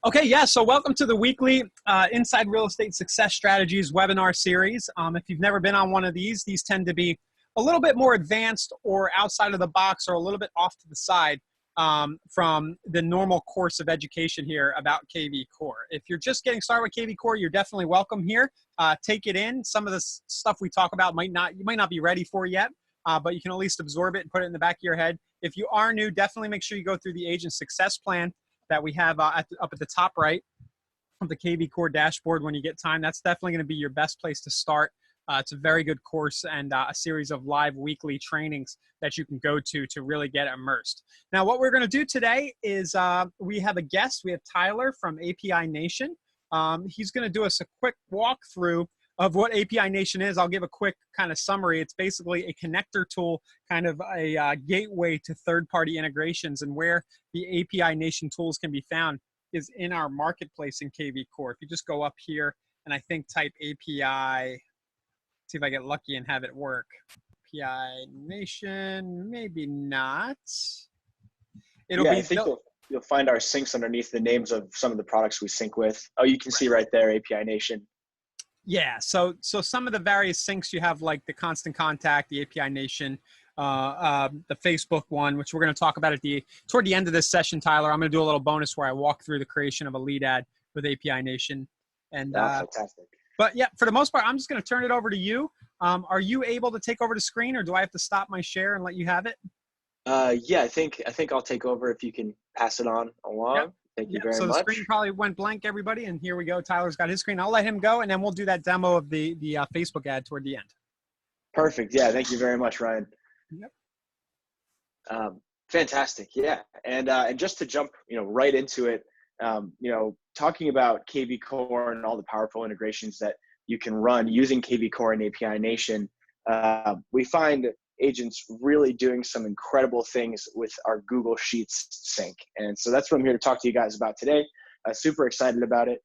Okay, yeah, so welcome to the weekly Inside Real Estate Success Strategies webinar series. If you've never been on one of these tend to be a little bit more advanced or outside of the box or a little bit off to the side from the normal course of education here about kvCORE. If you're just getting started with kvCORE, you're definitely welcome here. Take it in. Some of the stuff we talk about you might not be ready for yet, but you can at least absorb it and put it in the back of your head. If you are new, definitely make sure you go through the Agent Success Plan that we have up at the top right of the kvCORE dashboard when you get time. That's definitely going to be your best place to start. It's a very good course and a series of live weekly trainings that you can go to really get immersed. Now, what we're going to do today is we have a guest. We have Tyler from API Nation. He's going to do us a quick walkthrough of what API Nation is. I'll give a quick kind of summary. It's basically a connector tool, kind of a gateway to third-party integrations, and where the API Nation tools can be found is in our marketplace in kvCORE. If you just go up here and I think type API, see if I get lucky and have it work. API Nation, maybe not. I think you'll find our syncs underneath the names of some of the products we sync with. Oh, you can see right there, API Nation. Yeah, so some of the various syncs you have, like the Constant Contact, the API Nation, the Facebook one, which we're going to talk about toward the end of this session, Tyler. I'm going to do a little bonus where I walk through the creation of a lead ad with API Nation. And fantastic. But yeah, for the most part, I'm just going to turn it over to you. Are you able to take over the screen, or do I have to stop my share and let you have it? Yeah, I think I'll take over if you can pass it on along. Yep. Thank you very much. So the screen probably went blank, everybody, and here we go. Tyler's got his screen. I'll let him go, and then we'll do that demo of the Facebook ad toward the end. Perfect. Yeah, thank you very much, Ryan. Yep. Fantastic. Yeah, and just to jump, right into it, talking about kvCORE and all the powerful integrations that you can run using kvCORE and API Nation, we find agents really doing some incredible things with our Google Sheets sync. And so that's what I'm here to talk to you guys about today. Super excited about it.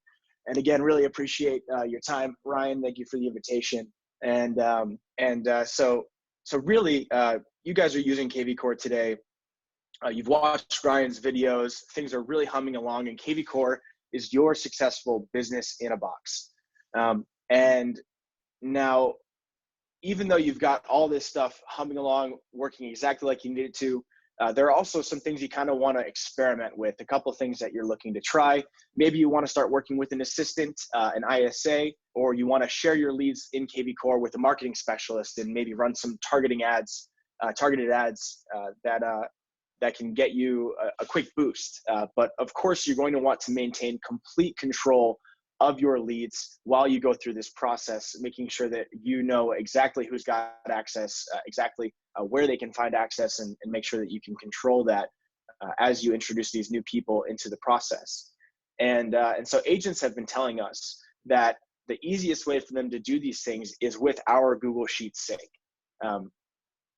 And again, really appreciate your time, Ryan. Thank you for the invitation. So really, you guys are using kvCORE today. You've watched Ryan's videos. Things are really humming along, and kvCORE is your successful business in a box. And now, even though you've got all this stuff humming along, working exactly like you need it to, there are also some things you kind of want to experiment with, a couple of things that you're looking to try. Maybe you want to start working with an assistant, an ISA, or you want to share your leads in kvCORE with a marketing specialist and maybe run some targeted ads that can get you a quick boost. But of course, you're going to want to maintain complete control of your leads while you go through this process, making sure that you know exactly who's got access, exactly where they can find access, and make sure that you can control that as you introduce these new people into the process. And so agents have been telling us that the easiest way for them to do these things is with our Google Sheets sync.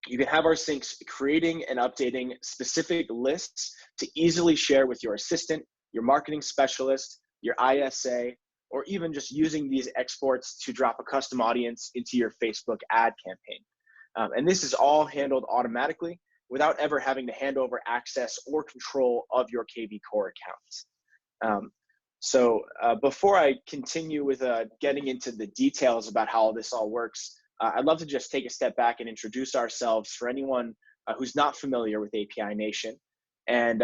You can have our syncs creating and updating specific lists to easily share with your assistant, your marketing specialist, your ISA, or even just using these exports to drop a custom audience into your Facebook ad campaign. And this is all handled automatically without ever having to hand over access or control of your kvCORE account. So before I continue with getting into the details about how this all works, I'd love to just take a step back and introduce ourselves for anyone who's not familiar with API Nation. And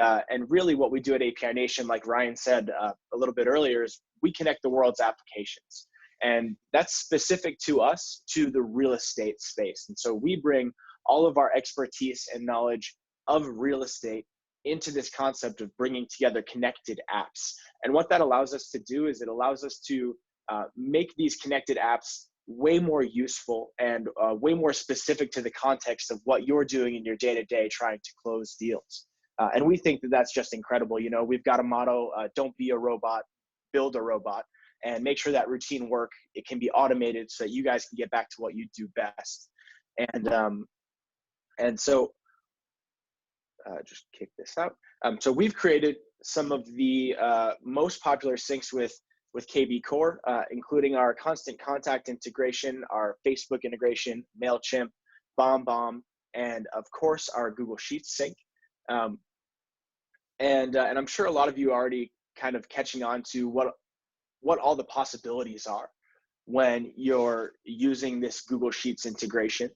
really what we do at API Nation, like Ryan said a little bit earlier, is we connect the world's applications. And that's specific to us, to the real estate space. And so we bring all of our expertise and knowledge of real estate into this concept of bringing together connected apps. And what that allows us to do is it allows us to make these connected apps way more useful and way more specific to the context of what you're doing in your day-to-day trying to close deals. And we think that that's just incredible. We've got a motto, don't be a robot, build a robot, and make sure that routine work, it can be automated so that you guys can get back to what you do best. And so just kick this out. So we've created some of the most popular syncs with kvCORE, including our Constant Contact integration, our Facebook integration, MailChimp, BombBomb, and of course our Google Sheets sync. And I'm sure a lot of you already kind of catching on to what all the possibilities are when you're using this Google Sheets integration.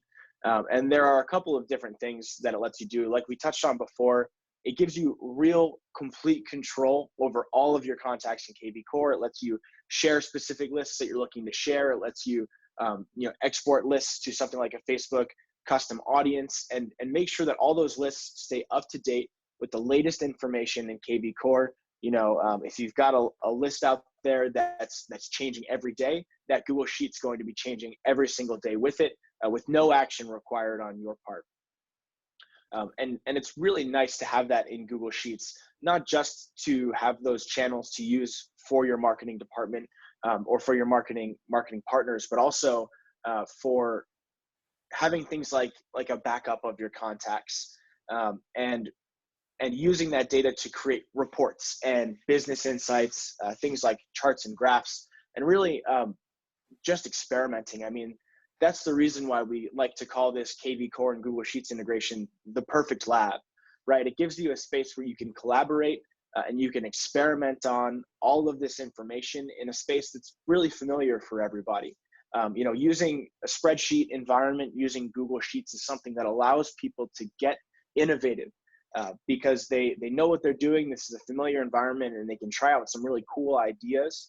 And there are a couple of different things that it lets you do. Like we touched on before, it gives you real complete control over all of your contacts in kvCORE. It lets you share specific lists that you're looking to share. It lets you, export lists to something like a Facebook custom audience, and make sure that all those lists stay up to date with the latest information in kvCORE. If you've got a list out there that's changing every day, that Google Sheet's going to be changing every single day with it, with no action required on your part. And it's really nice to have that in Google Sheets, not just to have those channels to use for your marketing department or for your marketing partners, but also for having things like a backup of your contacts, and using that data to create reports and business insights, things like charts and graphs, and really just experimenting. I mean, that's the reason why we like to call this kvCORE and Google Sheets integration the perfect lab, right? It gives you a space where you can collaborate and you can experiment on all of this information in a space that's really familiar for everybody. Using a spreadsheet environment, using Google Sheets is something that allows people to get innovative because they know what they're doing. This is a familiar environment, and they can try out some really cool ideas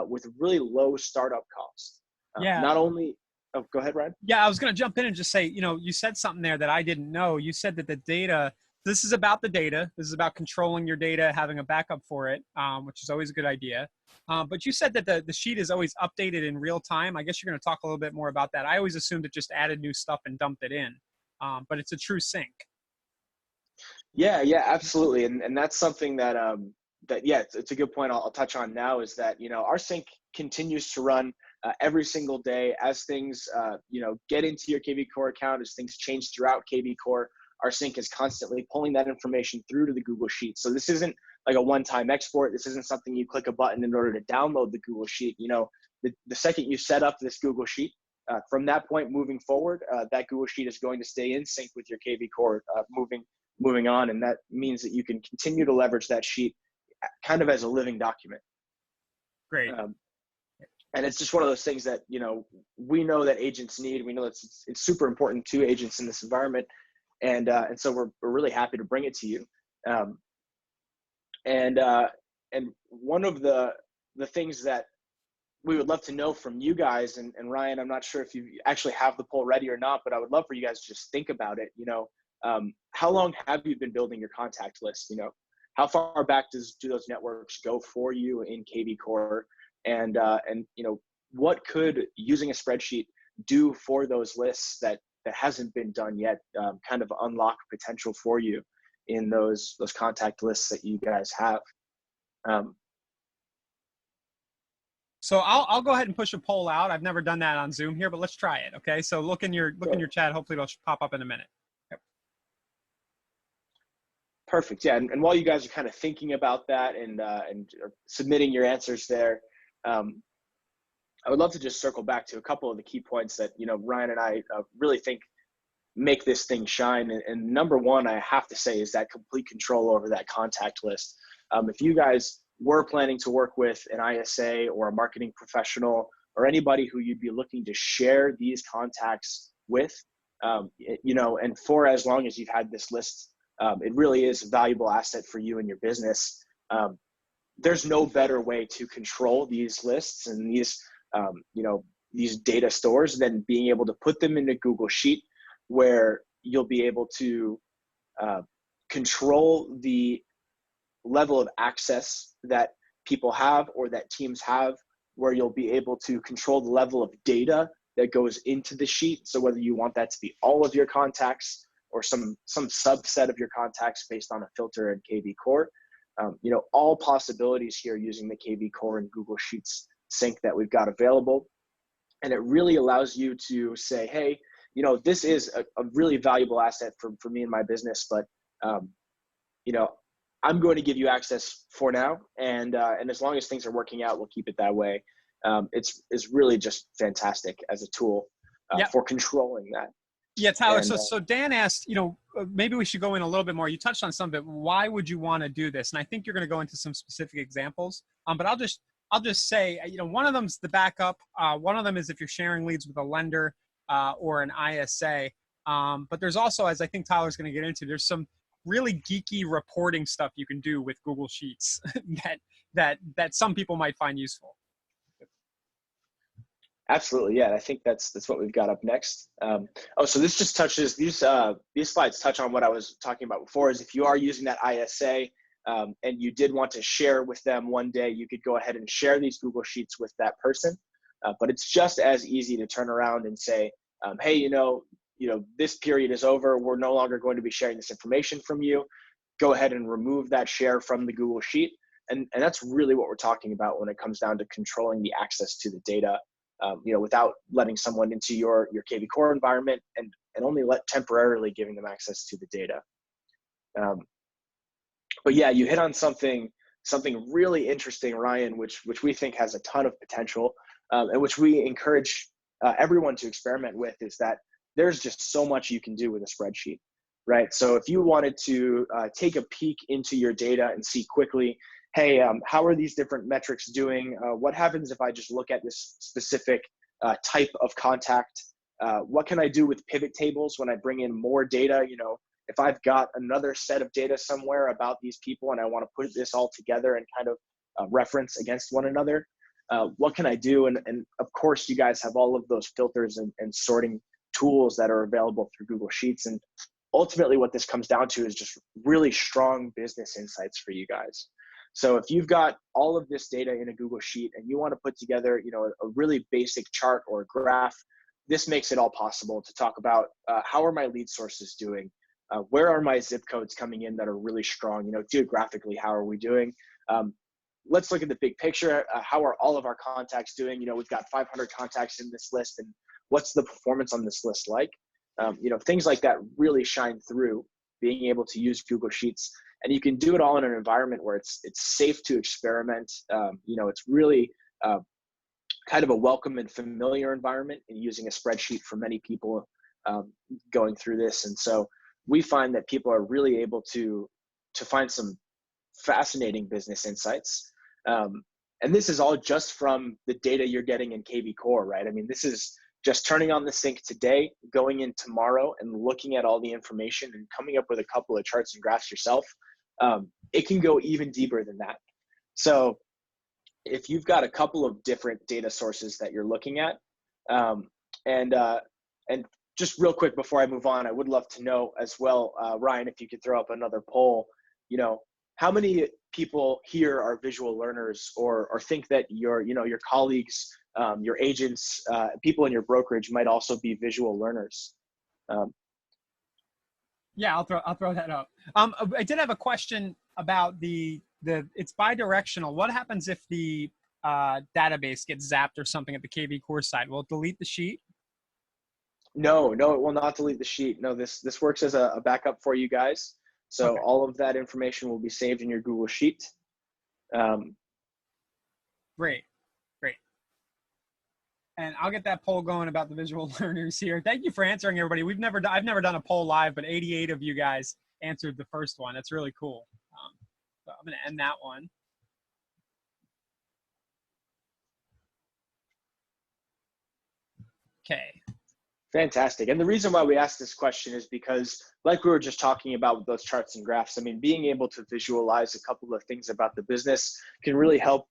with really low startup cost. Yeah. Not only, oh, go ahead, Ryan. Yeah, I was going to jump in and just say, you said something there that I didn't know. You said that the data, this is about the data. This is about controlling your data, having a backup for it, which is always a good idea. But you said that the sheet is always updated in real time. I guess you're going to talk a little bit more about that. I always assumed it just added new stuff and dumped it in, but it's a true sync. Yeah, absolutely. And that's something that, it's a good point I'll touch on now, is that, our sync continues to run every single day as things, get into your kvCORE account, as things change throughout kvCORE. Our sync is constantly pulling that information through to the Google Sheet. So this isn't like a one-time export. This isn't something you click a button in order to download the Google Sheet. The second you set up this Google Sheet, from that point moving forward, that Google Sheet is going to stay in sync with your kvCORE moving on. And that means that you can continue to leverage that sheet kind of as a living document. Great. And it's just one of those things that, we know that agents need. We know that it's super important to agents in this environment. And so we're really happy to bring it to you. And one of the things that we would love to know from you guys, and Ryan, I'm not sure if you actually have the poll ready or not, but I would love for you guys to just think about it. How long have you been building your contact list? How far back do those networks go for you in kvCORE? And what could using a spreadsheet do for those lists that hasn't been done yet, kind of unlock potential for you in those contact lists that you guys have? So I'll go ahead and push a poll out. I've never done that on Zoom here, but let's try it. Okay. So look in your chat. Hopefully it'll pop up in a minute. Yep. Perfect. Yeah. And while you guys are kind of thinking about that and submitting your answers there, I would love to just circle back to a couple of the key points that, Ryan and I really think make this thing shine. And number one, I have to say, is that complete control over that contact list. If you guys were planning to work with an ISA or a marketing professional or anybody who you'd be looking to share these contacts with, and for as long as you've had this list, it really is a valuable asset for you and your business. There's no better way to control these lists and these data stores than being able to put them in a Google Sheet, where you'll be able to control the level of access that people have or that teams have, where you'll be able to control the level of data that goes into the sheet. So whether you want that to be all of your contacts or some subset of your contacts based on a filter in kvCORE, all possibilities here using the kvCORE and Google Sheets sync that we've got available. And it really allows you to say, hey, this is a really valuable asset for me and my business, but I'm going to give you access for now. And as long as things are working out, we'll keep it that way. It's really just fantastic as a tool for controlling that. Yeah, Tyler. And So Dan asked, maybe we should go in a little bit more. You touched on some of it. Why would you want to do this? And I think you're going to go into some specific examples. But I'll just say, one of them's the backup. One of them is if you're sharing leads with a lender or an ISA. But there's also, as I think Tyler's going to get into, there's some really geeky reporting stuff you can do with Google Sheets that some people might find useful. absolutely, yeah. I think that's what we've got up next. So this just touches these slides touch on what I was talking about before. Is if you are using that ISA and you did want to share with them one day, you could go ahead and share these Google Sheets with that person. But it's just as easy to turn around and say, hey, this period is over. We're no longer going to be sharing this information from you. Go ahead and remove that share from the Google Sheet. And that's really what we're talking about when it comes down to controlling the access to the data, without letting someone into your kvCORE environment and only temporarily giving them access to the data. But yeah, you hit on something really interesting, Ryan, which we think has a ton of potential, and which we encourage everyone to experiment with, is that there's just so much you can do with a spreadsheet, right? So if you wanted to take a peek into your data and see quickly, hey, how are these different metrics doing? What happens if I just look at this specific type of contact? What can I do with pivot tables when I bring in more data? If I've got another set of data somewhere about these people and I want to put this all together and kind of reference against one another, what can I do? And of course, you guys have all of those filters and sorting tools that are available through Google Sheets. And ultimately what this comes down to is just really strong business insights for you guys. So if you've got all of this data in a Google Sheet and you want to put together, a really basic chart or a graph, this makes it all possible to talk about how are my lead sources doing? Where are my zip codes coming in that are really strong? Geographically, how are we doing? Let's look at the big picture. How are all of our contacts doing? We've got 500 contacts in this list, and what's the performance on this list like? Things like that really shine through being able to use Google Sheets. And you can do it all in an environment where it's safe to experiment. It's really kind of a welcome and familiar environment in using a spreadsheet for many people going through this. And so we find that people are really able to find some fascinating business insights. And this is all just from the data you're getting in kvCORE, right? I mean, this is just turning on the sync today, going in tomorrow and looking at all the information and coming up with a couple of charts and graphs yourself. It can go even deeper than that. So if you've got a couple of different data sources that you're looking at, and just real quick before I move on, I would love to know as well, Ryan, if you could throw up another poll, how many people here are visual learners or think that your colleagues, your agents, people in your brokerage might also be visual learners? Yeah, I'll throw that up. I did have a question about it's bidirectional. What happens if the database gets zapped or something at the kvCORE side? Will it delete the sheet? No, it will not delete the sheet. No, this works as a backup for you guys. So okay. All of that information will be saved in your Google Sheet. Great. And I'll get that poll going about the visual learners here. Thank you for answering, everybody. I've never done a poll live, but 88 of you guys answered the first one. That's really cool. So I'm going to end that one. Okay. Fantastic. And the reason why we asked this question is because, like we were just talking about with those charts and graphs, I mean, being able to visualize a couple of things about the business can really help,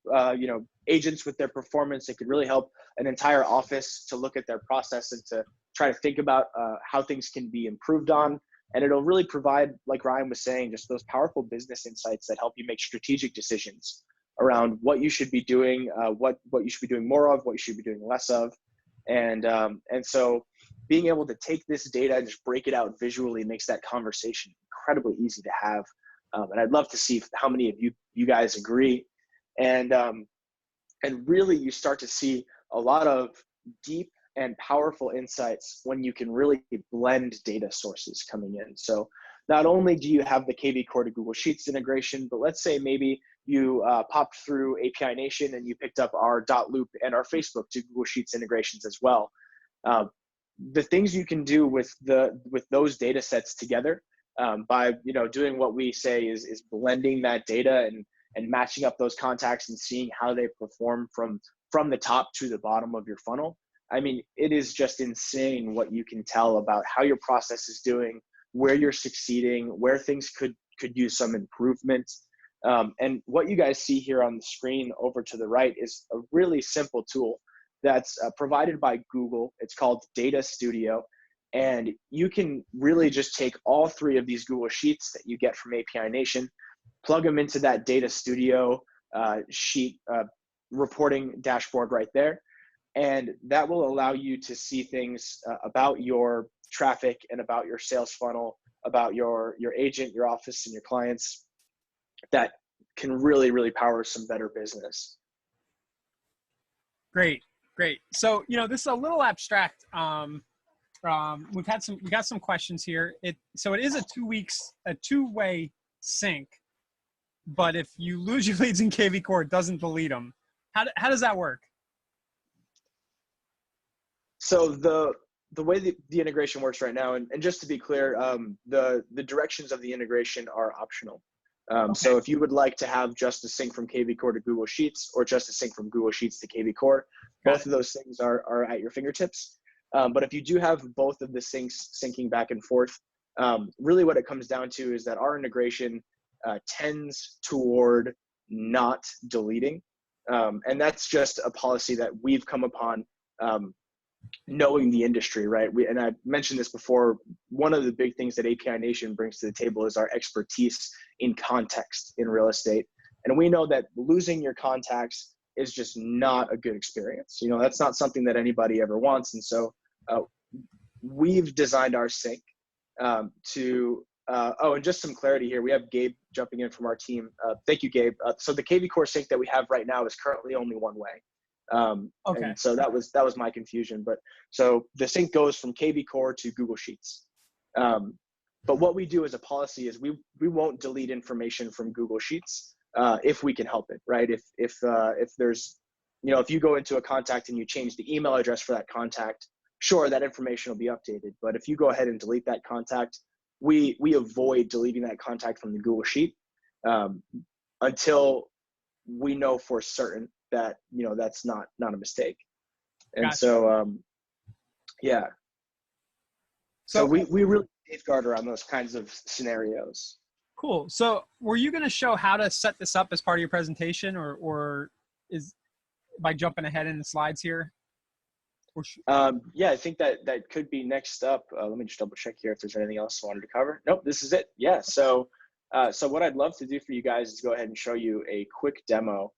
agents with their performance. It could really help an entire office to look at their process and to try to think about how things can be improved on. And it'll really provide, like Ryan was saying, just those powerful business insights that help you make strategic decisions around what you should be doing, what you should be doing more of, what you should be doing less of. And so being able to take this data and just break it out visually makes that conversation incredibly easy to have. And I'd love to see how many of you guys agree. And really you start to see a lot of deep and powerful insights when you can really blend data sources coming in. So not only do you have the kvCORE to Google Sheets integration, but let's say maybe you popped through API Nation and you picked up our .loop and our Facebook to Google Sheets integrations as well. the things you can do with those data sets together, by doing what we say is blending that data and matching up those contacts and seeing how they perform from the top to the bottom of your funnel. I mean, it is just insane what you can tell about how your process is doing, where you're succeeding, where things could use some improvement. And what you guys see here on the screen over to the right is a really simple tool that's provided by Google. It's called Data Studio. And you can really just take all three of these Google Sheets that you get from API Nation, plug them into that Data Studio sheet reporting dashboard right there. And that will allow you to see things about your traffic and about your sales funnel, about your agent, your office, and your clients that can really, really power some better business. Great. So, this is a little abstract. We got some questions here. So it is a 2 weeks, a two-way sync, but if you lose your leads in kvCORE, it doesn't delete them. How does that work? So the way the integration works right now, and just to be clear, the directions of the integration are optional. Okay. So if you would like to have just a sync from kvCORE to Google Sheets, or just a sync from Google Sheets to kvCORE, both of those things are at your fingertips. But if you do have both of the syncs syncing back and forth, really what it comes down to is that our integration tends toward not deleting. And that's just a policy that we've come upon, knowing the industry, right? And I mentioned this before, one of the big things that API Nation brings to the table is our expertise in context in real estate. And we know that losing your contacts is just not a good experience. That's not something that anybody ever wants. And so we've designed our sync to, and just some clarity here. We have Gabe jumping in from our team. Thank you, Gabe. So the kvCORE sync that we have right now is currently only one way. Okay. And so that was my confusion. But so the sync goes from kvCORE to Google Sheets. But what we do as a policy is we won't delete information from Google Sheets if we can help it, right? If there's, if you go into a contact and you change the email address for that contact, sure, that information will be updated. But if you go ahead and delete that contact, we avoid deleting that contact from the Google Sheet until we know for certain that that's not a mistake. And gotcha. So yeah, so we really safeguard around those kinds of scenarios. Cool. So were you going to show how to set this up as part of your presentation, or is by jumping ahead in the slides here? Yeah, I think that could be next up. Let me just double check here if there's anything else I wanted to cover. Nope, this is it. Yeah. So what I'd love to do for you guys is go ahead and show you a quick demo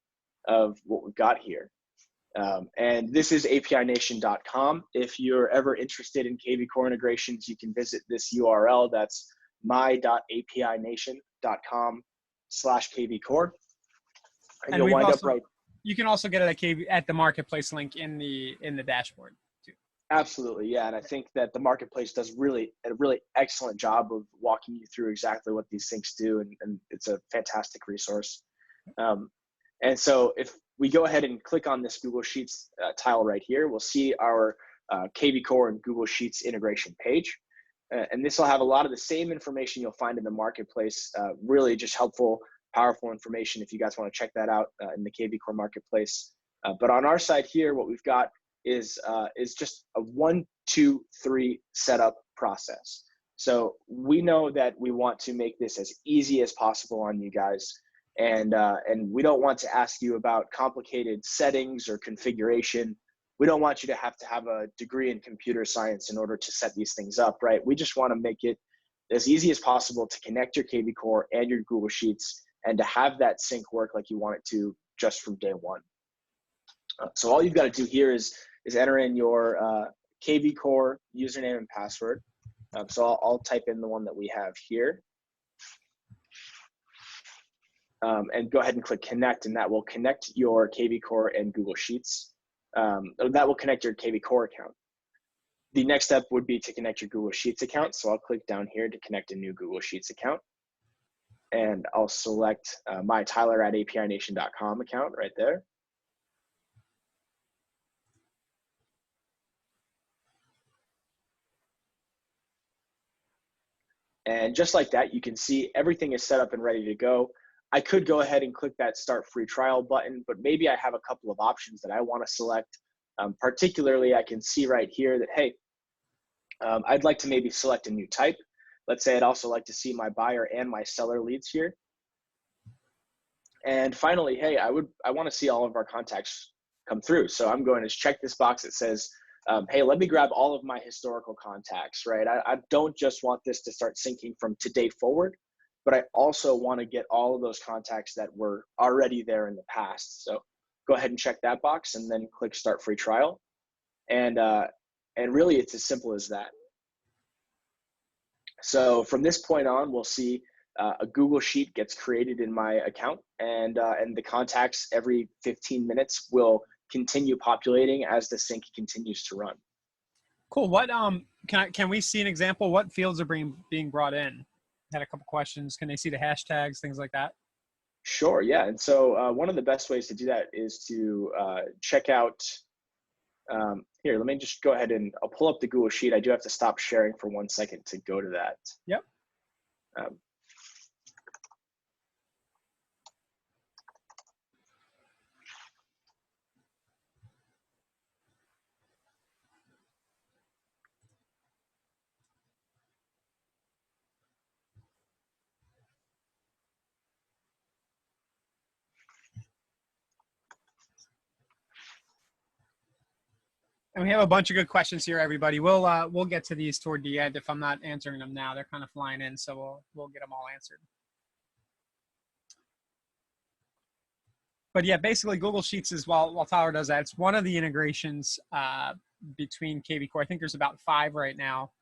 of what we've got here. And this is apination.com. If you're ever interested in kvCORE integrations, you can visit this URL. That's my.apination.com/kvCORE. And you'll wind up right. You can also get it at the marketplace link in the dashboard too. Absolutely, yeah. And I think that the marketplace does a really excellent job of walking you through exactly what these things do, and it's a fantastic resource. And so if we go ahead and click on this Google Sheets tile right here, we'll see our kvCORE and Google Sheets integration page. And this will have a lot of the same information you'll find in the marketplace, really just helpful, powerful information if you guys want to check that out in the kvCORE marketplace. But on our side here, what we've got is just a 1, 2, 3 setup process. So we know that we want to make this as easy as possible on you guys. And we don't want to ask you about complicated settings or configuration. We don't want you to have a degree in computer science in order to set these things up, right? We just want to make it as easy as possible to connect your kvCORE and your Google Sheets and to have that sync work like you want it to just from day one. So all you've got to do here is enter in your kvCORE username and password. So I'll type in the one that we have here. And go ahead and click connect, and that will connect your kvCORE and Google Sheets. That will connect your kvCORE account. The next step would be to connect your Google Sheets account. So I'll click down here to connect a new Google Sheets account. And I'll select my Tyler@apination.com account right there. And just like that, you can see everything is set up and ready to go. I could go ahead and click that start free trial button, but maybe I have a couple of options that I want to select. Particularly, I can see right here that, hey, I'd like to maybe select a new type. Let's say I'd also like to see my buyer and my seller leads here. And finally, hey, I want to see all of our contacts come through. So I'm going to check this box that says, hey, let me grab all of my historical contacts, right? I don't just want this to start syncing from today forward, but I also want to get all of those contacts that were already there in the past. So go ahead and check that box and then click start free trial. And really it's as simple as that. So from this point on, we'll see a Google Sheet gets created in my account, and the contacts every 15 minutes will continue populating as the sync continues to run. Cool. What can we see an example? What fields are being brought in? Had a couple questions. Can they see the hashtags, things like that? Sure. Yeah. And so one of the best ways to do that is to check out. Here, let me just go ahead and I'll pull up the Google Sheet. I do have to stop sharing for 1 second to go to that. Yep. And we have a bunch of good questions here, everybody. We'll get to these toward the end. If I'm not answering them now, they're kind of flying in, so we'll get them all answered. But yeah, basically Google Sheets is, while Tyler does that, it's one of the integrations between kvCORE. I think there's about 5 right now.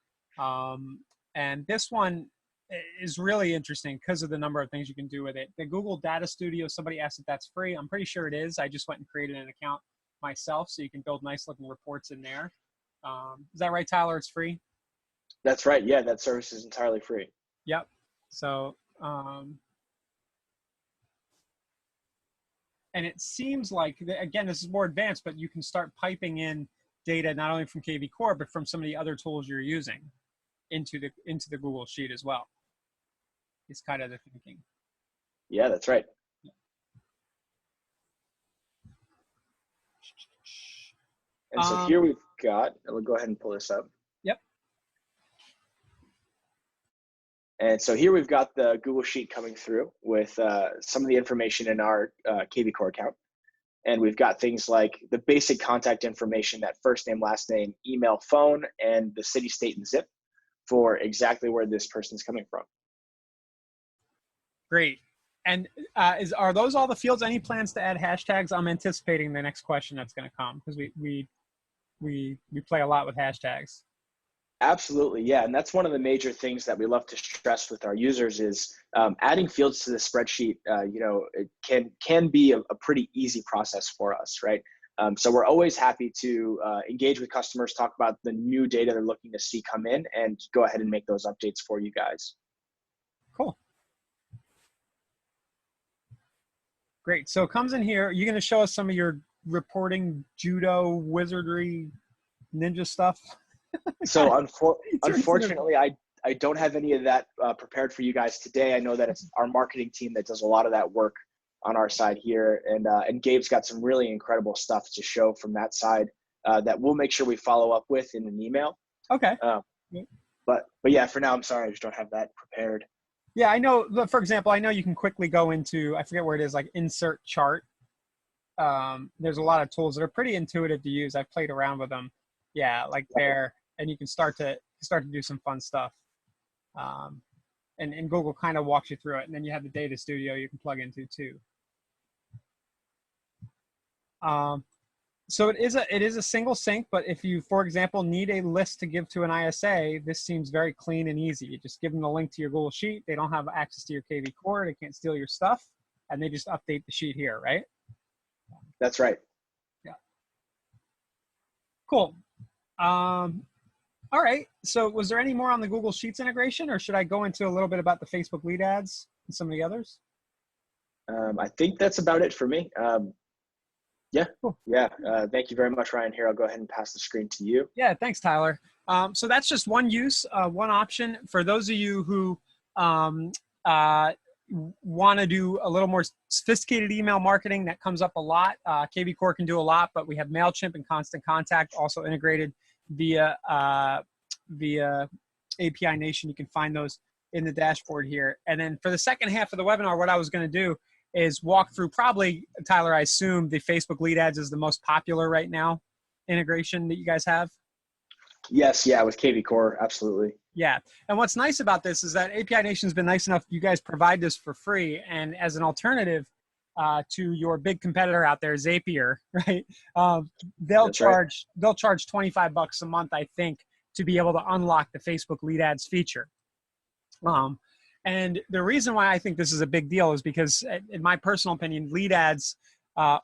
And this one is really interesting because of the number of things you can do with it. The Google Data Studio, somebody asked if that's free. I'm pretty sure it is. I just went and created an account myself, so you can build nice looking reports in there. Is that right, Tyler? It's free? That's right. Yeah, that service is entirely free. Yep. So, and it seems like, again, this is more advanced, but you can start piping in data not only from kvCORE, but from some of the other tools you're using into the Google Sheet as well. It's kind of the thinking. Yeah, that's right. And so here we've got, we'll go ahead and pull this up. Yep. And so here we've got the Google Sheet coming through with some of the information in our kvCORE account. And we've got things like the basic contact information, that first name, last name, email, phone, and the city, state, and zip for exactly where this person's coming from. Great. And are those all the fields? Any plans to add hashtags? I'm anticipating the next question that's going to come because we play a lot with hashtags. Absolutely, yeah, and that's one of the major things that we love to stress with our users is adding fields to the spreadsheet. It can be a pretty easy process for us, right? So we're always happy to engage with customers, talk about the new data they're looking to see come in, and go ahead and make those updates for you guys. Cool. Great. So it comes in here. You're going to show us some of your reporting, judo, wizardry, ninja stuff. So unfortunately, I don't have any of that prepared for you guys today. I know that it's our marketing team that does a lot of that work on our side here, and Gabe's got some really incredible stuff to show from that side that we'll make sure we follow up with in an email. Okay. But yeah, for now, I'm sorry, I just don't have that prepared. Yeah, I know. For example, I know you can quickly go into, I forget where it is, like insert chart. There's a lot of tools that are pretty intuitive to use. I've played around with them. Yeah, like there, and you can start to do some fun stuff. And Google kind of walks you through it, and then you have the data studio you can plug into too. So it is a single sync, but if you, for example, need a list to give to an ISA, this seems very clean and easy. You just give them the link to your Google Sheet. They don't have access to your kvCORE. They can't steal your stuff, and they just update the sheet here, right? That's right. Yeah. Cool. All right. So was there any more on the Google Sheets integration, or should I go into a little bit about the Facebook lead ads and some of the others? I think that's about it for me. Yeah. Cool. Yeah. Thank you very much, Ryan. Here, I'll go ahead and pass the screen to you. Yeah, thanks, Tyler. So that's just one use, one option. For those of you who um, want to do a little more sophisticated email marketing, that comes up a lot. kvCORE can do a lot, but we have MailChimp and Constant Contact also integrated via API Nation. You can find those in the dashboard here. And then for the second half of the webinar, what I was going to do is walk through, probably, Tyler, I assume the Facebook lead ads is the most popular right now integration that you guys have. Yes. Yeah. With kvCORE. Absolutely. Yeah. And what's nice about this is that API Nation's been nice enough. You guys provide this for free. And as an alternative to your big competitor out there, Zapier, right? They'll charge 25 bucks a month, I think, to be able to unlock the Facebook lead ads feature. And the reason why I think this is a big deal is because, in my personal opinion, lead ads are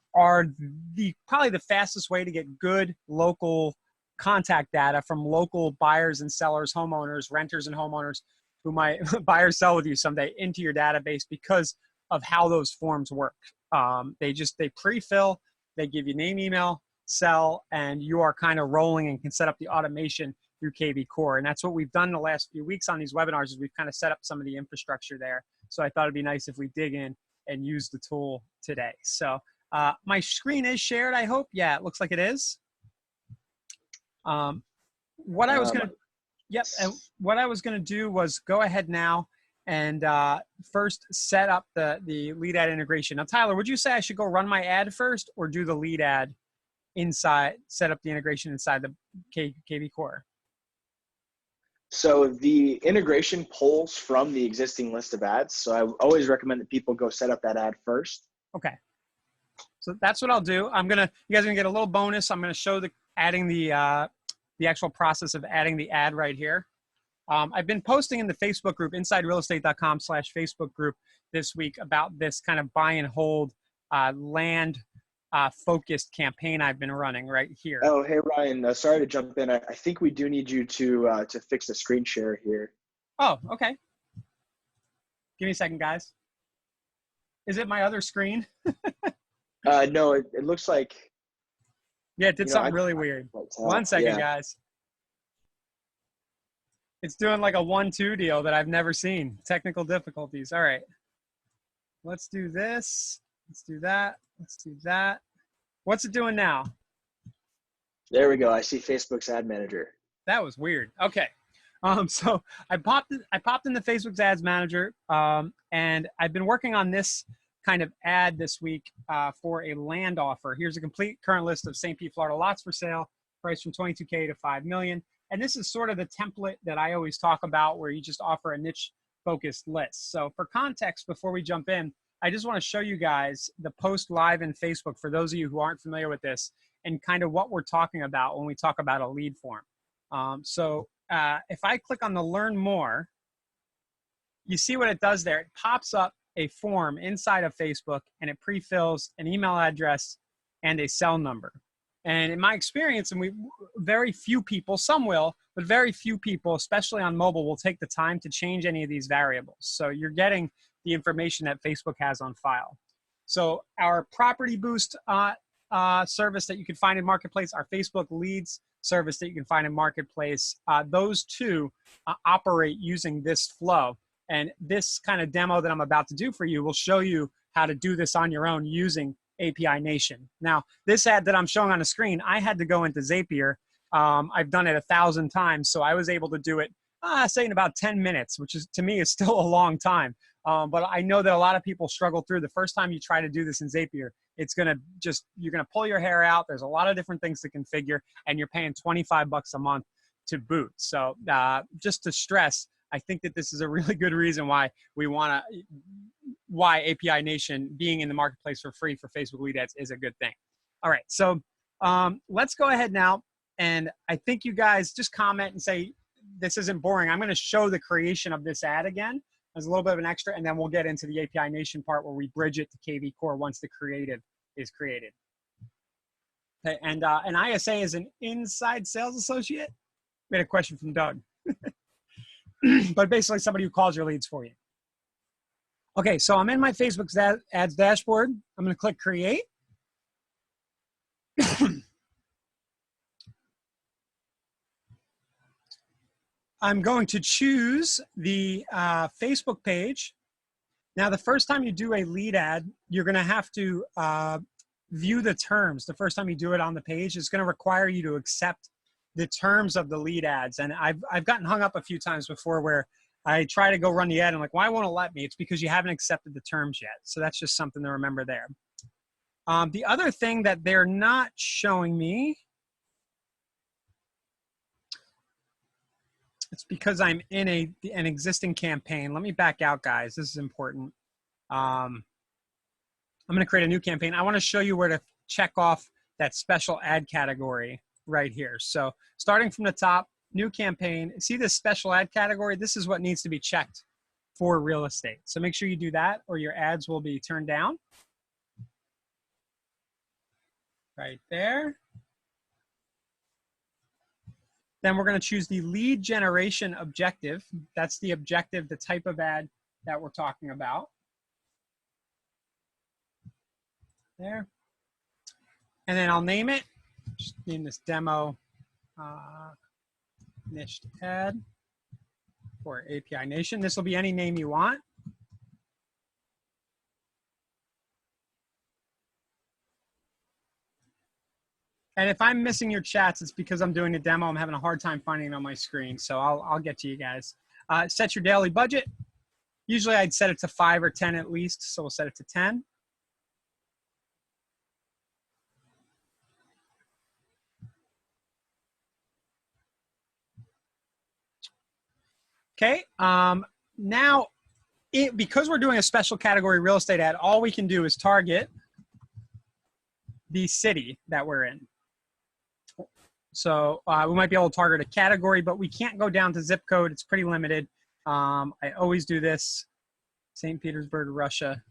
probably the fastest way to get good local contact data from local buyers and sellers, homeowners, renters and homeowners who might buy or sell with you someday into your database because of how those forms work. They pre-fill, they give you name, email, sell, and you are kind of rolling and can set up the automation through kvCORE. And that's what we've done the last few weeks on these webinars, is we've kind of set up some of the infrastructure there. So I thought it'd be nice if we dig in and use the tool today. So my screen is shared, I hope. Yeah, it looks like it is. What I was going to, yep. And what I was going to do was go ahead now and first set up the lead ad integration. Now, Tyler, would you say I should go run my ad first or do the lead ad inside, set up the integration inside the kvCORE? So the integration pulls from the existing list of ads. So I always recommend that people go set up that ad first. Okay. So that's what I'll do. You guys are gonna get a little bonus. I'm gonna show the actual process of adding the ad right here. I've been posting in the Facebook group, insiderealestate.com/Facebook group this week, about this kind of buy and hold land focused campaign I've been running right here. Oh, hey, Ryan, sorry to jump in. I think we do need you to fix the screen share here. Oh, okay. Give me a second, guys. Is it my other screen? No, it looks like. Yeah, it did something really weird. 1 second, guys. It's doing like a 1-2 deal that I've never seen. Technical difficulties. All right. Let's do this. Let's do that. Let's do that. What's it doing now? There we go. I see Facebook's ad manager. That was weird. Okay. So I popped in the Facebook's ads manager, and I've been working on this kind of ad this week for a land offer. Here's a complete current list of St. Pete, Florida lots for sale, priced from $22K to $5 million. And this is sort of the template that I always talk about, where you just offer a niche focused list. So for context, before we jump in, I just want to show you guys the post live in Facebook for those of you who aren't familiar with this, and kind of what we're talking about when we talk about a lead form. If I click on the learn more, you see what it does there. It pops up a form inside of Facebook, and it pre-fills an email address and a cell number. And in my experience, and very few people, some will, but very few people, especially on mobile, will take the time to change any of these variables. So you're getting the information that Facebook has on file. So our Property Boost service that you can find in Marketplace, our Facebook Leads service that you can find in Marketplace, those two operate using this flow. And this kind of demo that I'm about to do for you will show you how to do this on your own using API Nation. Now, this ad that I'm showing on the screen, I had to go into Zapier. I've done it 1,000 times, so I was able to do it, say, in about 10 minutes, which is, to me, is still a long time. But I know that a lot of people struggle through. The first time you try to do this in Zapier, you're gonna pull your hair out. There's a lot of different things to configure, and you're paying 25 bucks a month to boot. So just to stress, I think that this is a really good reason why API Nation being in the marketplace for free for Facebook lead ads is a good thing. All right, so let's go ahead now, and I think you guys just comment and say this isn't boring. I'm going to show the creation of this ad again as a little bit of an extra, and then we'll get into the API Nation part where we bridge it to kvCORE once the creative is created. Okay, and an ISA is an inside sales associate. We had a question from Doug. But basically somebody who calls your leads for you. Okay, so I'm in my Facebook ads dashboard. I'm going to click create. I'm going to choose the Facebook page. Now, the first time you do a lead ad, you're going to have to view the terms. The first time you do it on the page, it's going to require you to accept the terms of the lead ads. And I've gotten hung up a few times before where I try to go run the ad and I'm like, why won't it let me? It's because you haven't accepted the terms yet. So that's just something to remember there. The other thing that they're not showing me, it's because I'm in an existing campaign. Let me back out, guys. This is important. I'm going to create a new campaign. I want to show you where to check off that special ad category right here. So starting from the top, new campaign. See this special ad category? This is what needs to be checked for real estate. So make sure you do that or your ads will be turned down. Right there. Then we're going to choose the lead generation objective. That's the objective, the type of ad that we're talking about. There. And then I'll name it. Just name this demo niched ad for API Nation. This will be any name you want. And if I'm missing your chats, it's because I'm doing a demo. I'm having a hard time finding it on my screen. So I'll get to you guys. Set your daily budget. Usually I'd set it to 5 or 10 at least. So we'll set it to 10. Okay. Now, because we're doing a special category real estate ad, all we can do is target the city that we're in. So we might be able to target a category, but we can't go down to zip code. It's pretty limited. I always do this. St. Petersburg, Russia.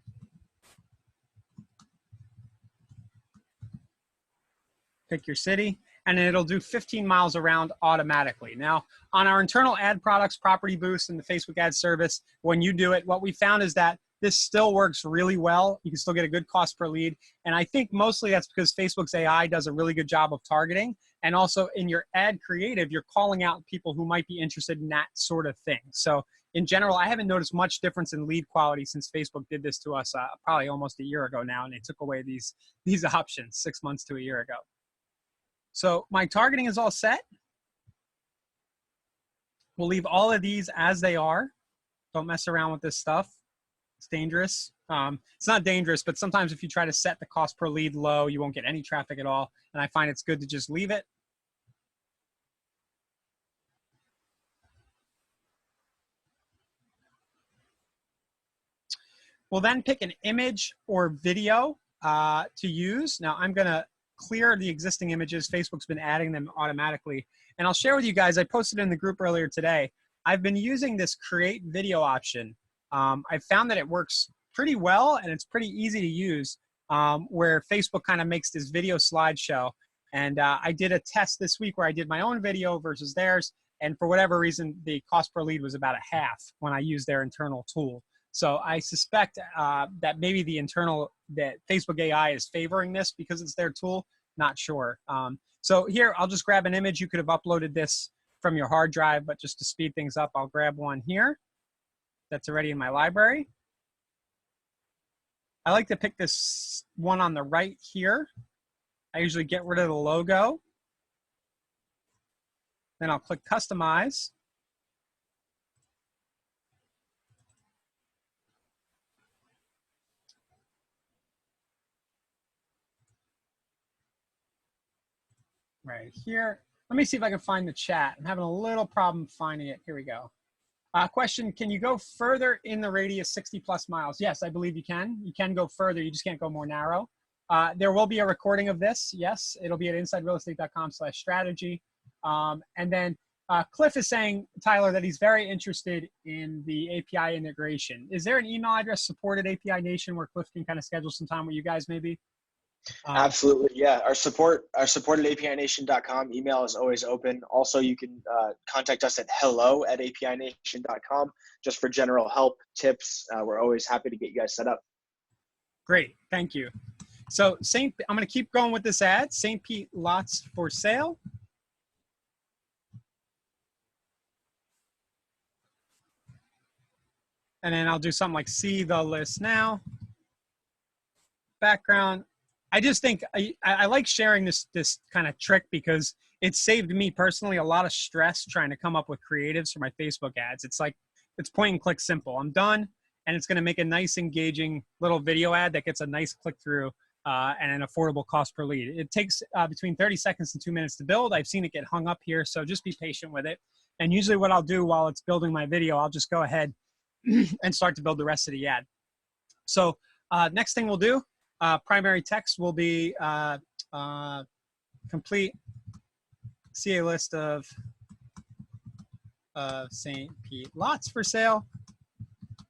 Pick your city, and it'll do 15 miles around automatically. Now, on our internal ad products, Property Boost and the Facebook ad service, when you do it, what we found is that this still works really well. You can still get a good cost per lead. And I think mostly that's because Facebook's AI does a really good job of targeting. And also in your ad creative, you're calling out people who might be interested in that sort of thing. So in general, I haven't noticed much difference in lead quality since Facebook did this to us probably almost a year ago now. And they took away these options 6 months to a year ago. So my targeting is all set. We'll leave all of these as they are. Don't mess around with this stuff. It's dangerous. It's not dangerous, but sometimes if you try to set the cost per lead low, you won't get any traffic at all. And I find it's good to just leave it. We'll then pick an image or video to use. Now I'm going to clear the existing images. Facebook's been adding them automatically. And I'll share with you guys, I posted in the group earlier today, I've been using this create video option. I've found that it works pretty well and it's pretty easy to use, where Facebook kind of makes this video slideshow. And I did a test this week where I did my own video versus theirs. And for whatever reason, the cost per lead was about a half when I used their internal tool. So I suspect that maybe that Facebook AI is favoring this because it's their tool. Not sure. So here, I'll just grab an image. You could have uploaded this from your hard drive, but just to speed things up, I'll grab one here that's already in my library. I like to pick this one on the right here. I usually get rid of the logo. Then I'll click Customize. Right here. Let me see if I can find the chat. I'm having a little problem finding it. Here we go. Question, can you go further in the radius 60 plus miles? Yes, I believe you can. You can go further. You just can't go more narrow. There will be a recording of this. Yes, it'll be at insiderealestate.com/strategy. And then Cliff is saying, Tyler, that he's very interested in the API integration. Is there an email address supported API Nation where Cliff can kind of schedule some time with you guys maybe? Absolutely, yeah. Our support at apination.com email is always open. Also, you can contact us at hello@apination.com just for general help, tips. We're always happy to get you guys set up. Great, thank you. So I'm going to keep going with this ad, St. Pete lots for sale. And then I'll do something like see the list now. Background. I just think I like sharing this kind of trick because it saved me personally a lot of stress trying to come up with creatives for my Facebook ads. It's like, it's point and click simple. I'm done, and it's going to make a nice engaging little video ad that gets a nice click through and an affordable cost per lead. It takes between 30 seconds and 2 minutes to build. I've seen it get hung up here, so just be patient with it. And usually what I'll do while it's building my video, I'll just go ahead and start to build the rest of the ad. So next thing we'll do, primary text will be complete, see a list of St. Pete lots for sale.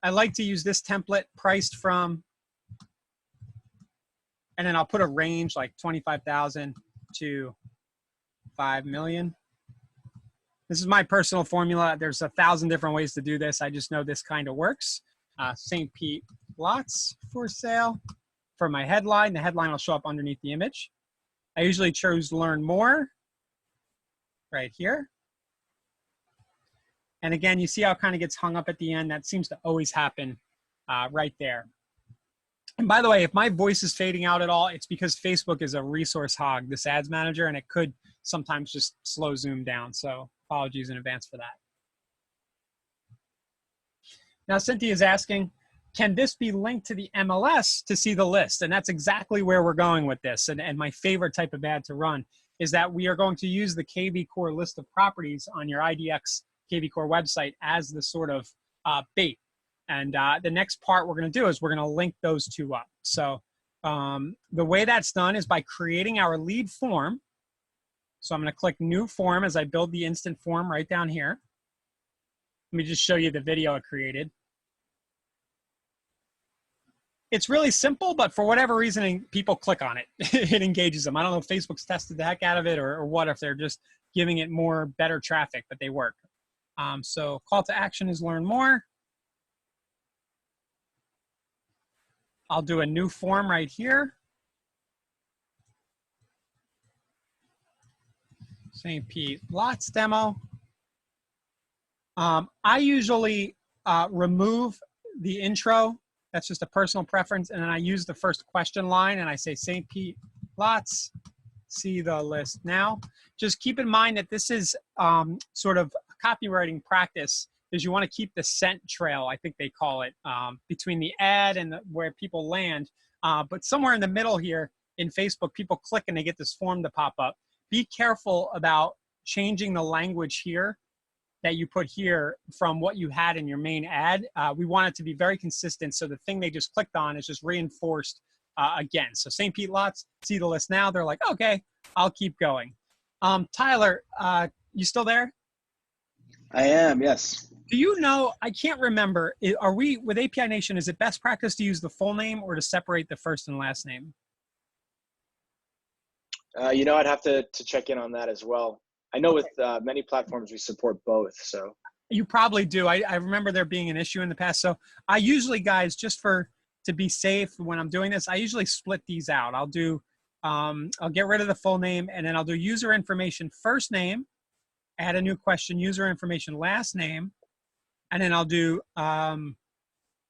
I like to use this template, priced from, and then I'll put a range like 25,000 to 5 million. This is my personal formula. There's 1,000 different ways to do this. I just know this kind of works. St. Pete lots for sale. For my headline, the headline will show up underneath the image. I usually choose learn more right here. And again, you see how it kind of gets hung up at the end. That seems to always happen right there. And by the way, if my voice is fading out at all, it's because Facebook is a resource hog, this ads manager, and it could sometimes just slow Zoom down. So apologies in advance for that. Now, Cynthia is asking, can this be linked to the MLS to see the list? And that's exactly where we're going with this. And my favorite type of ad to run is that we are going to use the kvCORE list of properties on your IDX kvCORE website as the sort of bait. And the next part we're going to do is we're going to link those two up. So the way that's done is by creating our lead form. So I'm going to click new form as I build the instant form right down here. Let me just show you the video I created. It's really simple, but for whatever reason, people click on it. It engages them. I don't know if Facebook's tested the heck out of it or what, if they're just giving it better traffic, but they work. So call to action is learn more. I'll do a new form right here. St. Pete lots demo. I usually remove the intro. That's just a personal preference. And then I use the first question line and I say St. Pete lots, see the list now. Just keep in mind that this is sort of a copywriting practice, is you want to keep the scent trail, I think they call it, between the ad and where people land. But somewhere in the middle here in Facebook, people click and they get this form to pop up. Be careful about changing the language here that you put here from what you had in your main ad. We want it to be very consistent, so the thing they just clicked on is just reinforced again. So St. Pete lots, see the list now. They're like, okay, I'll keep going. Tyler, you still there? I am, yes. Do you know, I can't remember, are we, with API Nation, is it best practice to use the full name or to separate the first and last name? You know, I'd have to check in on that as well. I know with many platforms we support both, so. You probably do. I remember there being an issue in the past. So I usually, guys, just to be safe when I'm doing this, I usually split these out. I'll do, I'll get rid of the full name, and then I'll do user information first name, add a new question, user information last name, and then I'll do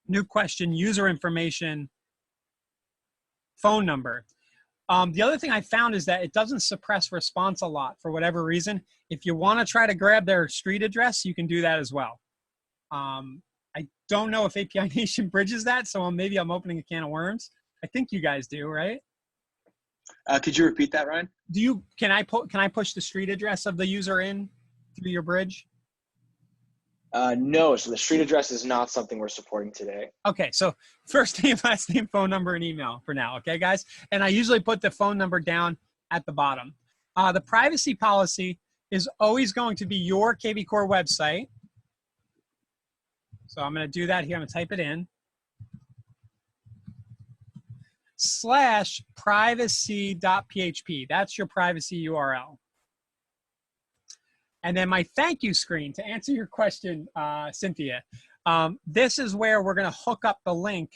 new question, user information phone number. The other thing I found is that it doesn't suppress response a lot for whatever reason. If you want to try to grab their street address, you can do that as well. I don't know if API Nation bridges that, so maybe I'm opening a can of worms. I think you guys do, right? Could you repeat that, Ryan? Can I push the street address of the user in through your bridge? No, so the street address is not something we're supporting today. Okay, so first name, last name, phone number, and email for now, okay, guys? And I usually put the phone number down at the bottom. The privacy policy is always going to be your kvCORE website. So I'm going to do that here. I'm going to type it in. /privacy.php. That's your privacy URL. And then my thank you screen, to answer your question, Cynthia, this is where we're going to hook up the link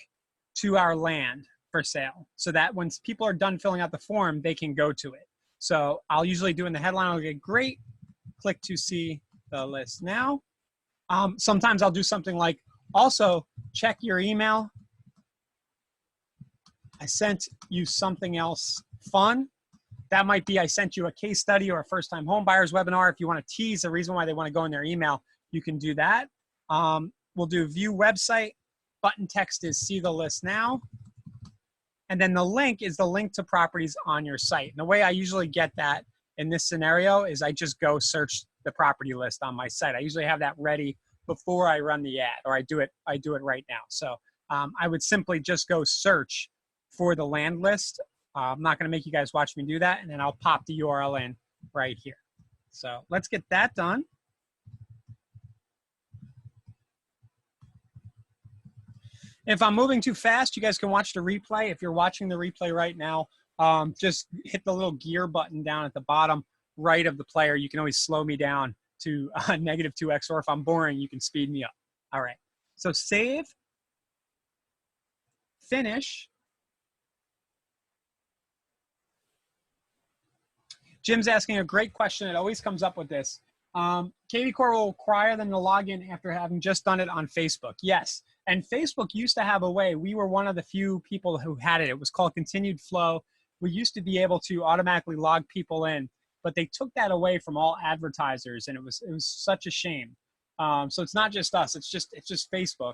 to our land for sale so that when people are done filling out the form, they can go to it. So I'll usually do in the headline, I'll get great, click to see the list now. Sometimes I'll do something like, also check your email. I sent you something else fun. That might be I sent you a case study or a first-time home buyers webinar. If you want to tease the reason why they want to go in their email, you can do that. We'll do view website. Button text is see the list now. And then the link is the link to properties on your site. And the way I usually get that in this scenario is I just go search the property list on my site. I usually have that ready before I run the ad, or I do it right now. So I would simply just go search for the land list. I'm not going to make you guys watch me do that, and then I'll pop the URL in right here. So let's get that done. If I'm moving too fast, you guys can watch the replay. If you're watching the replay right now, just hit the little gear button down at the bottom right of the player. You can always slow me down to -2x, or if I'm boring, you can speed me up. All right, so save, finish. Jim's asking a great question. It always comes up with this. kvCORE will require them to log in after having just done it on Facebook. Yes, and Facebook used to have a way. We were one of the few people who had it. It was called continued flow. We used to be able to automatically log people in, but they took that away from all advertisers, and it was such a shame. So it's not just us. It's just Facebook.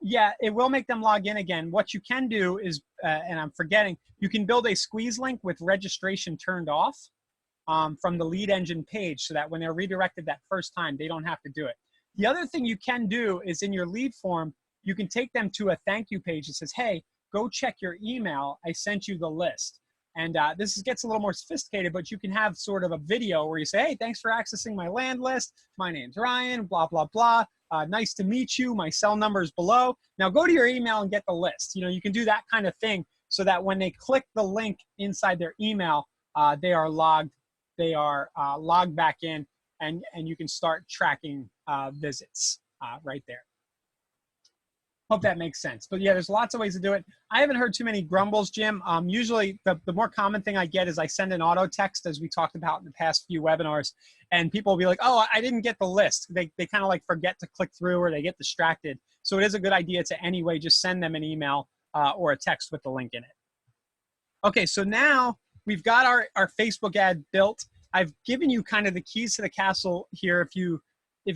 Yeah, it will make them log in again. What you can do is, and I'm forgetting, you can build a squeeze link with registration turned off from the lead engine page so that when they're redirected that first time, they don't have to do it. The other thing you can do is in your lead form, you can take them to a thank you page that says, hey, go check your email. I sent you the list. And this gets a little more sophisticated, but you can have sort of a video where you say, hey, thanks for accessing my land list. My name's Ryan, blah, blah, blah. Nice to meet you. My cell number is below. Now go to your email and get the list. You know, you can do that kind of thing so that when they click the link inside their email, they are logged back in, and you can start tracking visits right there. Hope that makes sense. But yeah, there's lots of ways to do it. I haven't heard too many grumbles, Jim. Usually the more common thing I get is I send an auto text, as we talked about in the past few webinars, and people will be like, oh, I didn't get the list. They kind of like forget to click through, or they get distracted. So it is a good idea to anyway just send them an email or a text with the link in it. Okay, so now we've got our Facebook ad built. I've given you kind of the keys to the castle here. If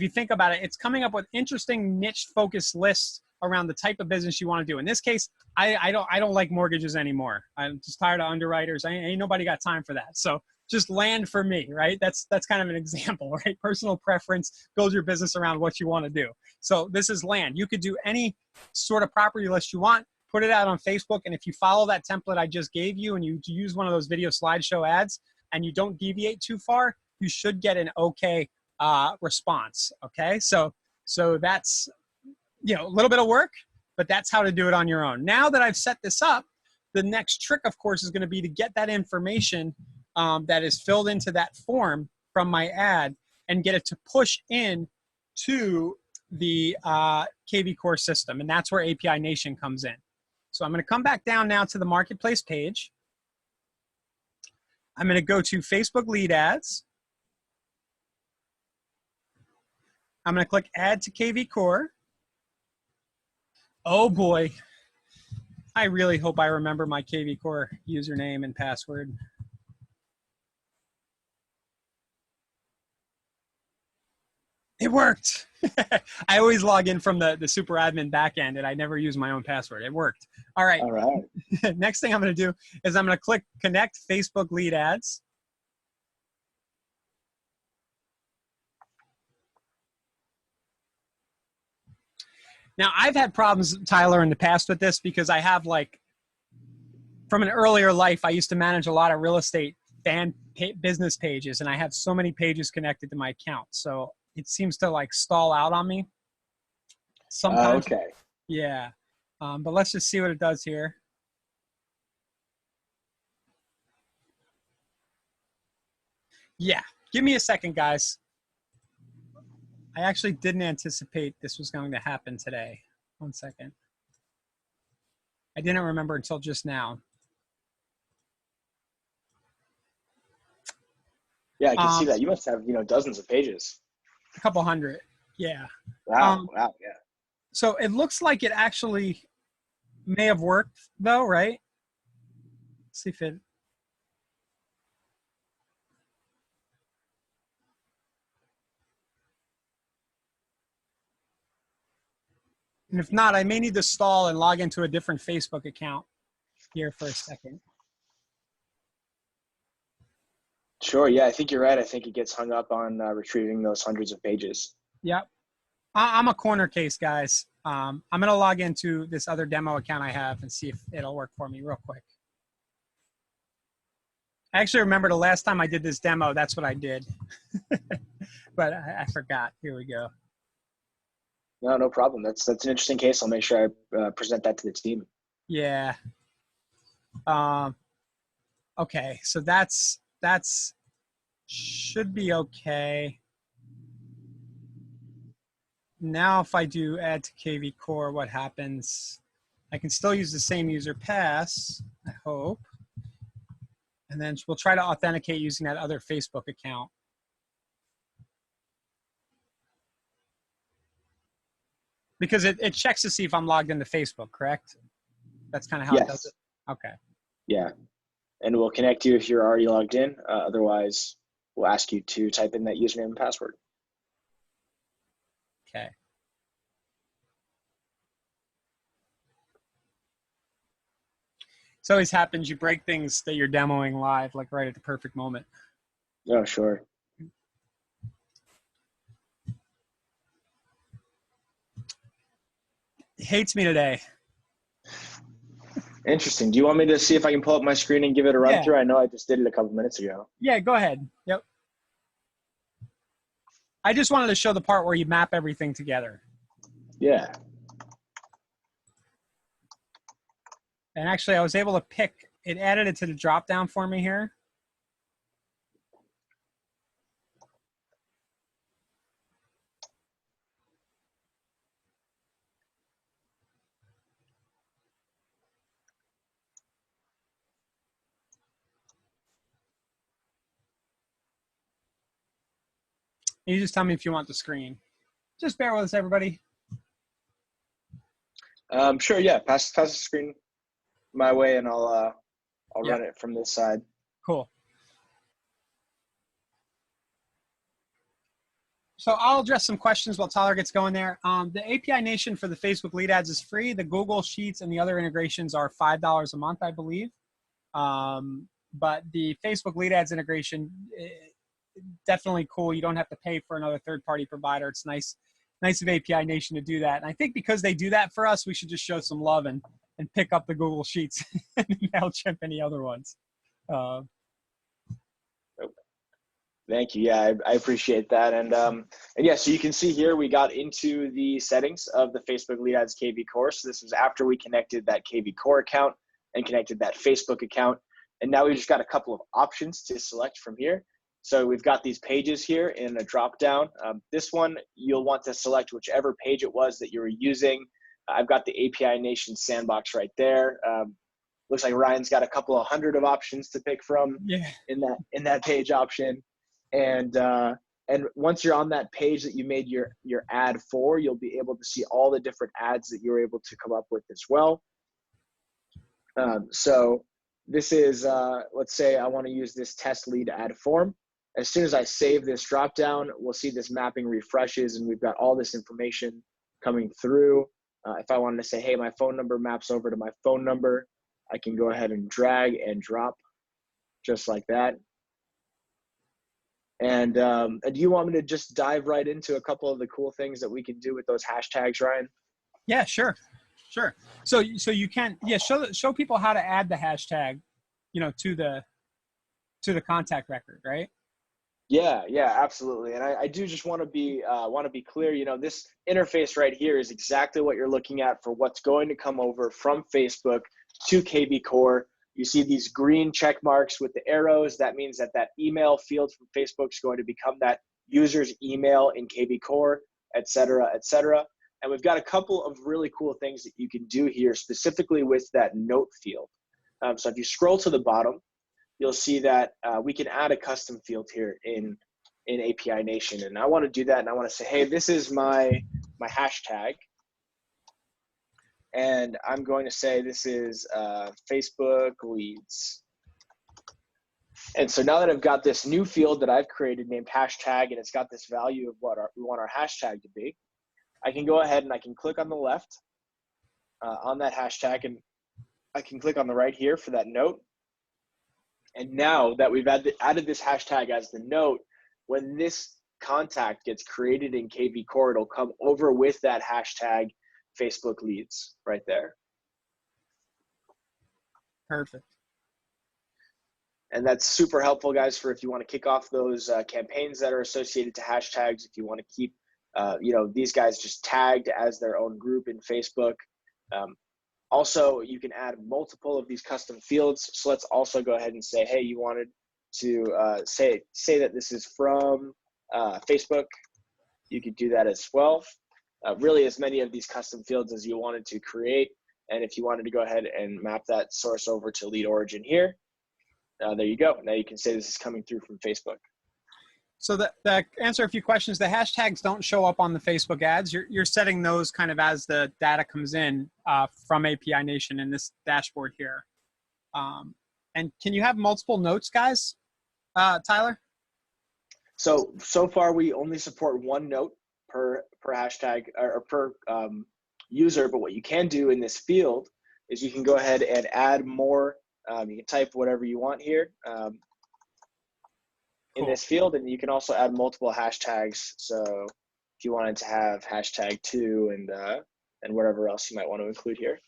you think about it, it's coming up with interesting niche focused lists around the type of business you want to do. In this case, I don't like mortgages anymore. I'm just tired of underwriters. Ain't nobody got time for that. So just land for me, right? That's kind of an example, right? Personal preference, build your business around what you want to do. So this is land. You could do any sort of property list you want, put it out on Facebook, and if you follow that template I just gave you and you use one of those video slideshow ads and you don't deviate too far, you should get an okay response, okay? So that's, you know, a little bit of work, but that's how to do it on your own. Now that I've set this up, the next trick, of course, is going to be to get that information that is filled into that form from my ad and get it to push in to the kvCORE system. And that's where API Nation comes in. So I'm going to come back down now to the marketplace page. I'm going to go to Facebook lead ads. I'm going to click add to kvCORE. Oh boy, I really hope I remember my kvCORE username and password. It worked. I always log in from the super admin backend, and I never use my own password. It worked. All right. All right. Next thing I'm going to do is I'm going to click connect Facebook lead ads. Now, I've had problems, Tyler, in the past with this because I have, like, from an earlier life, I used to manage a lot of real estate business pages, and I have so many pages connected to my account. So it seems to, like, stall out on me sometimes. Okay. Yeah. But let's just see what it does here. Yeah. Give me a second, guys. I actually didn't anticipate this was going to happen today. 1 second. I didn't remember until just now. Yeah, I can see that. You must have, dozens of pages. A couple hundred. Yeah. Wow. Wow. Yeah. So it looks like it actually may have worked though, right? Let's see if it. And if not, I may need to stall and log into a different Facebook account here for a second. Sure. Yeah, I think you're right. I think it gets hung up on retrieving those hundreds of pages. Yep. I'm a corner case, guys. I'm going to log into this other demo account I have and see if it'll work for me real quick. I actually remember the last time I did this demo, that's what I did. But I forgot. Here we go. No problem. That's an interesting case. I'll make sure I present that to the team. Yeah. Okay, so that's should be okay. Now if I do add to kvCORE, what happens? I can still use the same user pass, I hope. And then we'll try to authenticate using that other Facebook account. Because it checks to see if I'm logged into Facebook, correct? That's kind of how it does it? Okay. Yeah. And we'll connect you if you're already logged in. Otherwise, we'll ask you to type in that username and password. Okay. It always happens. You break things that you're demoing live, like right at the perfect moment. Oh, sure. It hates me today. Interesting. Do you want me to see if I can pull up my screen and give it a run through? I know I just did it a couple minutes ago. Yeah, go ahead. Yep. I just wanted to show the part where you map everything together. Yeah. And actually, I was able to pick, it added it to the drop down for me here. You just tell me if you want the screen. Just bear with us, everybody. Sure. Yeah. Pass the screen my way, and I'll run it from this side. Cool. So I'll address some questions while Tyler gets going there. The API Nation for the Facebook lead ads is free. The Google Sheets and the other integrations are $5 a month, I believe. But the Facebook lead ads integration, definitely cool. You don't have to pay for another third-party provider. It's nice of API Nation to do that. And I think because they do that for us, we should just show some love and pick up the Google Sheets and MailChimp, any other ones. Thank you. Yeah, I appreciate that. And yeah, so you can see here we got into the settings of the Facebook Lead Ads kvCORE. So this was after we connected that kvCORE account and connected that Facebook account. And now we've just got a couple of options to select from here. So we've got these pages here in a drop down. This one, you'll want to select whichever page it was that you were using. I've got the API Nation sandbox right there. Looks like Ryan's got a couple of hundred of options to pick from in that page option. And once you're on that page that you made your ad for, you'll be able to see all the different ads that you're able to come up with as well. So this is, let's say I want to use this test lead ad form. As soon as I save this dropdown, we'll see this mapping refreshes and we've got all this information coming through. If I wanted to say, hey, my phone number maps over to my phone number, I can go ahead and drag and drop just like that. And do you want me to just dive right into a couple of the cool things that we can do with those hashtags, Ryan? Yeah, sure. So you can, show people how to add the hashtag, to the contact record, right? Yeah, absolutely. And I do just want to be clear. This interface right here is exactly what you're looking at for what's going to come over from Facebook to kvCORE. You see these green check marks with the arrows. That means that email field from Facebook is going to become that user's email in kvCORE, et cetera, et cetera. And we've got a couple of really cool things that you can do here, specifically with that note field. So if you scroll to the bottom, you'll see that we can add a custom field here in API Nation. And I want to do that, and I want to say, hey, this is my hashtag. And I'm going to say this is Facebook leads. And so now that I've got this new field that I've created named hashtag, and it's got this value of what we want our hashtag to be, I can go ahead and I can click on the left on that hashtag, and I can click on the right here for that note. And now that we've added this hashtag as the note, when this contact gets created in kvCORE, it'll come over with that hashtag Facebook leads right there. Perfect. And that's super helpful, guys, for if you want to kick off those campaigns that are associated to hashtags, if you want to keep these guys just tagged as their own group in Facebook. Also, you can add multiple of these custom fields. So let's also go ahead and say, hey, you wanted to say that this is from Facebook. You could do that as well. Really as many of these custom fields as you wanted to create. And if you wanted to go ahead and map that source over to lead origin here, there you go. Now you can say this is coming through from Facebook. So the answer a few questions, the hashtags don't show up on the Facebook ads. You're setting those kind of as the data comes in from API Nation in this dashboard here. And can you have multiple notes, guys, Tyler? So far we only support one note per hashtag or per user, but what you can do in this field is you can go ahead and add more. You can type whatever you want here in this field, and you can also add multiple hashtags. So if you wanted to have hashtag 2 and whatever else you might want to include here.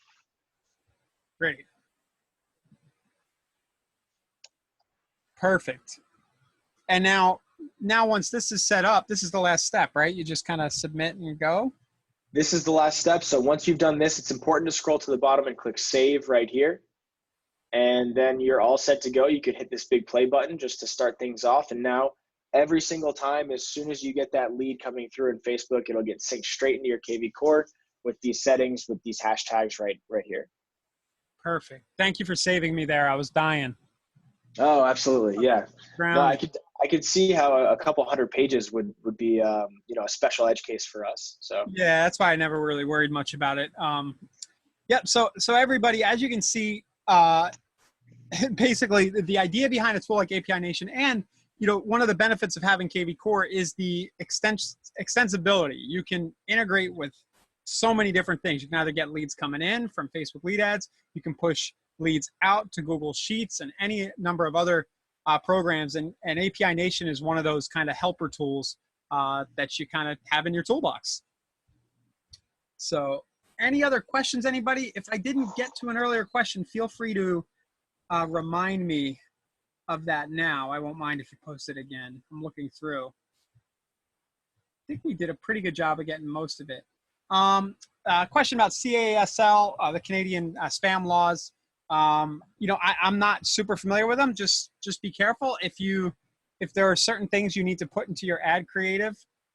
Great. Perfect. And now once this is set up, this is the last step, right? You just kind of submit and go. This is the last step. So once you've done this, it's important to scroll to the bottom and click save right here. And then you're all set to go. You could hit this big play button just to start things off. And now every single time, as soon as you get that lead coming through in Facebook, it'll get synced straight into your kvCORE with these settings, with these hashtags right here. Perfect. Thank you for saving me there. I was dying. Oh, absolutely. Yeah. No, I could see how a couple hundred pages would be a special edge case for us. So yeah, that's why I never really worried much about it. Yep. So everybody, as you can see, basically the idea behind a tool like API Nation, and one of the benefits of having kvCORE is the extensibility. You can integrate with so many different things. You can either get leads coming in from Facebook lead ads. You can push leads out to Google Sheets and any number of other programs. And API Nation is one of those kind of helper tools that you kind of have in your toolbox. So any other questions, anybody? If I didn't get to an earlier question, feel free to remind me of that now. I won't mind if you post it again. I'm looking through. I think we did a pretty good job of getting most of it. Question about CASL, the Canadian spam laws. I'm not super familiar with them. Just be careful. If there are certain things you need to put into your ad creative,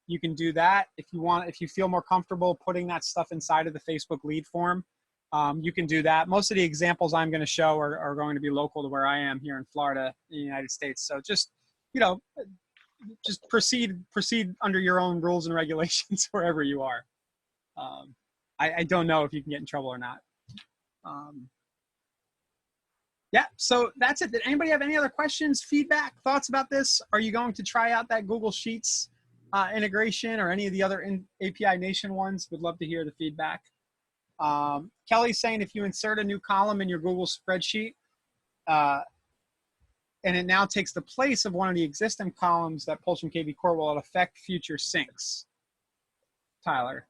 you can do that. If you feel more comfortable putting that stuff inside of the Facebook lead form, you can do that. Most of the examples I'm going to show are going to be local to where I am here in Florida, in the United States. So just proceed under your own rules and regulations wherever you are. I don't know if you can get in trouble or not. Yeah, so that's it. Did anybody have any other questions, feedback, thoughts about this? Are you going to try out that Google Sheets integration or any of the other API Nation ones? Would love to hear the feedback. Kelly's saying if you insert a new column in your Google spreadsheet and it now takes the place of one of the existing columns that pulls from kvCORE, will it affect future syncs? Tyler.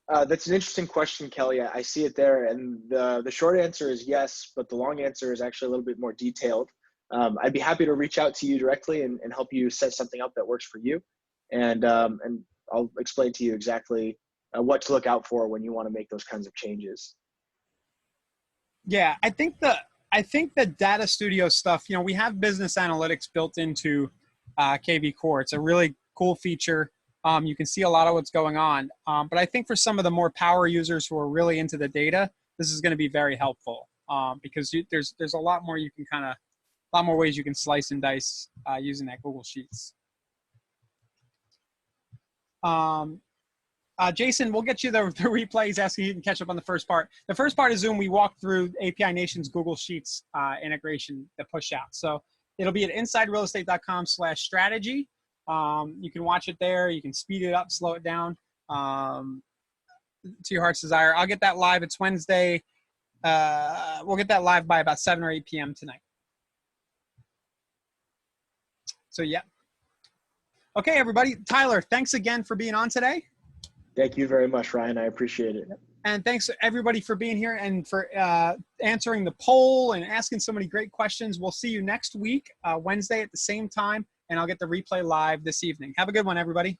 That's an interesting question, Kelly. I see it there, and the short answer is yes, but the long answer is actually a little bit more detailed. I'd be happy to reach out to you directly and help you set something up that works for you, and I'll explain to you exactly what to look out for when you want to make those kinds of changes. Yeah, I think the Data Studio stuff, we have business analytics built into kvCORE. It's a really cool feature. You can see a lot of what's going on. But I think for some of the more power users who are really into the data, this is going to be very helpful because there's a lot more you can a lot more ways you can slice and dice using that Google Sheets. Jason, we'll get you the replays asking you can catch up on the first part. The first part of Zoom, we walked through API Nation's Google Sheets integration, the push out. So it'll be at insiderealestate.com/strategy. You can watch it there. You can speed it up, slow it down to your heart's desire. I'll get that live. It's Wednesday. We'll get that live by about 7 or 8 p.m. tonight. So, yeah. Okay, everybody. Tyler, thanks again for being on today. Thank you very much, Ryan. I appreciate it. And thanks everybody for being here and for answering the poll and asking so many great questions. We'll see you next week, Wednesday at the same time, and I'll get the replay live this evening. Have a good one, everybody.